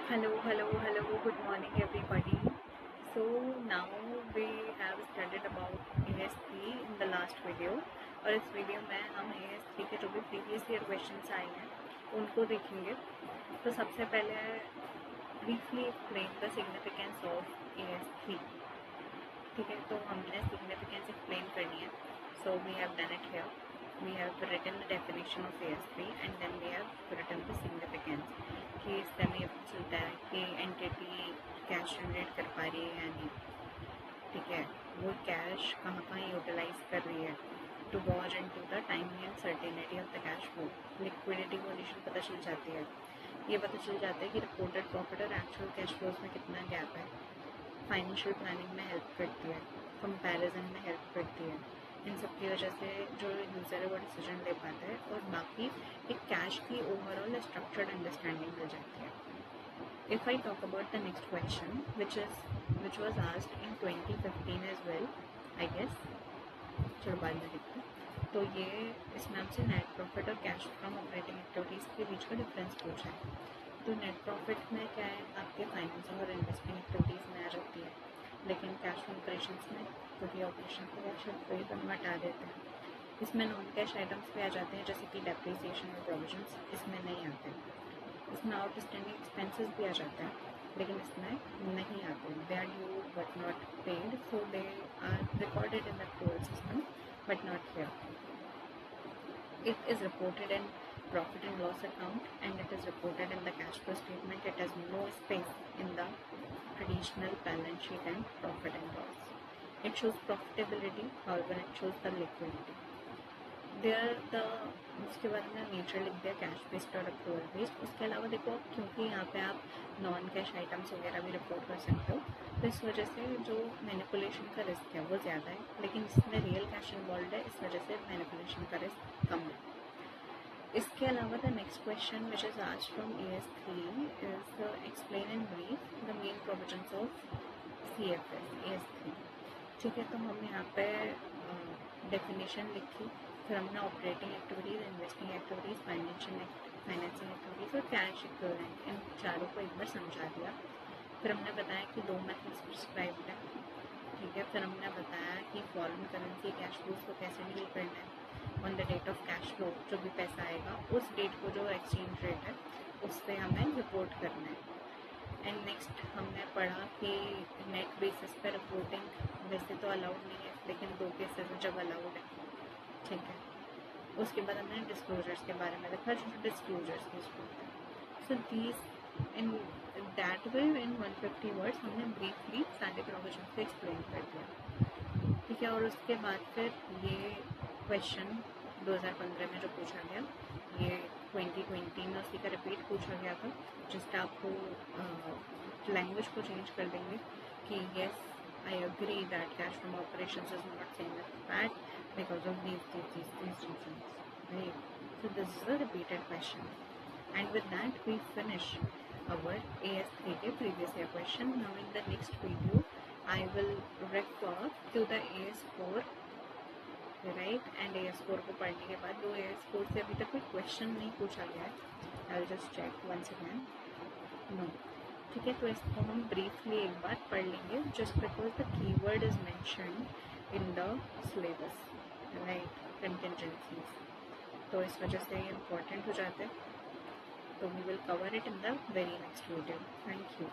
Hello, good morning everybody. So now we have studied about AS3 in the last video और इस video में हम AS3 के जो भी प्रीवियस ईयर क्वेश्चंस आए हैं उनको देखेंगे। तो सबसे पहले briefly explain the significance of AS3। ठीक है, तो हमने सिग्निफिकेंस एक्सप्लेन करनी है। So we have done it here. We have written the definition of AS3 and then we have written the significance कि इससे हमें ये पता चलता है कि एंटिटी कैश जनरेट कर पा रही है या नहीं। ठीक है, वो कैश कहाँ कहाँ यूटिलाइज कर रही है to watch and to the timing and certainty of the cash flow. Liquidity condition पता चल जाती है। ये पता चल जाता है कि रिपोर्टेड प्रॉफिट और एक्चुअल कैश फ्लोज में कितना गैप है। फाइनेंशियल प्लानिंग में हेल्प करती है, कंपैरिजन में हेल्प करती है। इन सब की वजह से जो यूज़र है वो डिसीजन ले पाता है और बाकी एक कैश की ओवरऑल स्ट्रक्चर्ड अंडरस्टैंडिंग मिल जाती है। If I talk about the next question which was asked in 2015 as well, I guess, चलो बाद में देखते हैं। तो ये इसमें हमसे नेट प्रॉफिट और कैश फ्रॉम ऑपरेटिंग एक्टिविटीज़ के बीच का डिफरेंस पूछा है। तो नेट प्रॉफिट में क्या है, आपके फाइनेंसिंग और इन्वेस्टिंग एक्टिविटीज़ में आ जाती है, लेकिन कैश फ्लो ऑपरेशंस में क्योंकि ऑपरेशन को कैश फ्लो ही हटा देते हैं। इसमें नॉन कैश आइटम्स भी आ जाते हैं जैसे कि डेप्रिसिएशन और प्रोविजंस, इसमें नहीं आते। इसमें आउटस्टैंडिंग एक्सपेंसेस भी आ जाते हैं लेकिन इसमें नहीं आते। They are due but not paid, so they are recorded in the accrual system but not here. It is reported in profit and loss account and it is reported in the cash flow statement. It has no space in the traditional balance sheet and profit and loss. It shows profitability, however it shows the liquidity. There the उसके बाद में nature लिख दिया cash based और accrual based. उसके अलावा देखो, क्योंकि यहाँ पे आप नॉन कैश आइटम्स वगैरह भी रिपोर्ट कर सकते हो, तो इस वजह से जो मैनिपुलेशन का रिस्क है वो ज़्यादा है, लेकिन इसमें रियल कैश इन्वॉल्व है, इस वजह से मैनिपुलेशन का रिस्क कम है। इसके अलावा the next question which is asked from AS3 is explain in brief the main provisions of CFS AS3। ठीक है, तो हम यहाँ पे डेफिनेशन लिखी, फिर हमने operating activities, investing activities, financing activities और कैश इक्विवेलेंट, इन चारों को एक बार समझा दिया। फिर हमने बताया कि दो मेथड्स प्रिस्क्राइब्ड है। ठीक है, फिर हमने बताया कि फॉरेन करेंसी कैश फ्लोज को कैसे डील करना है। On the date of cash flow जो भी पैसा आएगा उस डेट को जो एक्सचेंज रेट है उस पर हमें रिपोर्ट करना है। एंड नेक्स्ट हमने पढ़ा कि नेट बेसिस पर रिपोर्टिंग वैसे तो अलाउड नहीं है, लेकिन दो केसेस में जब अलाउड है। ठीक है, उसके बाद हमने डिस्क्लोजर्स के बारे में देखा, जो डिस्क्लोजर्स की जरूरत है। So these in that way in 150 words हमने ब्रीफली सारे प्रोविजन को एक्सप्लेन कर दिया। ठीक है, और उसके बाद फिर ये क्वेश्चन 2015 में जो पूछा गया, ये 2020 में उसी का रिपीट पूछा गया था। जस्ट आपको लैंग्वेज को चेंज कर देंगे कि yes I agree that cash from operations is not same as PAT because of these reasons, right? So this is a repeated question, and with that we finish our AS3 के previous year question. Now in the next video I will refer to the AS4, right? And AS4 को पढ़ने के बाद, दो AS4 से अभी तक कोई क्वेश्चन नहीं पूछा गया है, I will just check once again. No. ठीक है, तो इसको हम ब्रीफली एक बार पढ़ लेंगे, just because the keyword is mentioned in the syllabus, right, contingencies, तो इस वजह से ये इम्पोर्टेंट हो जाते हैं। तो we will cover it in the very next video. Thank you.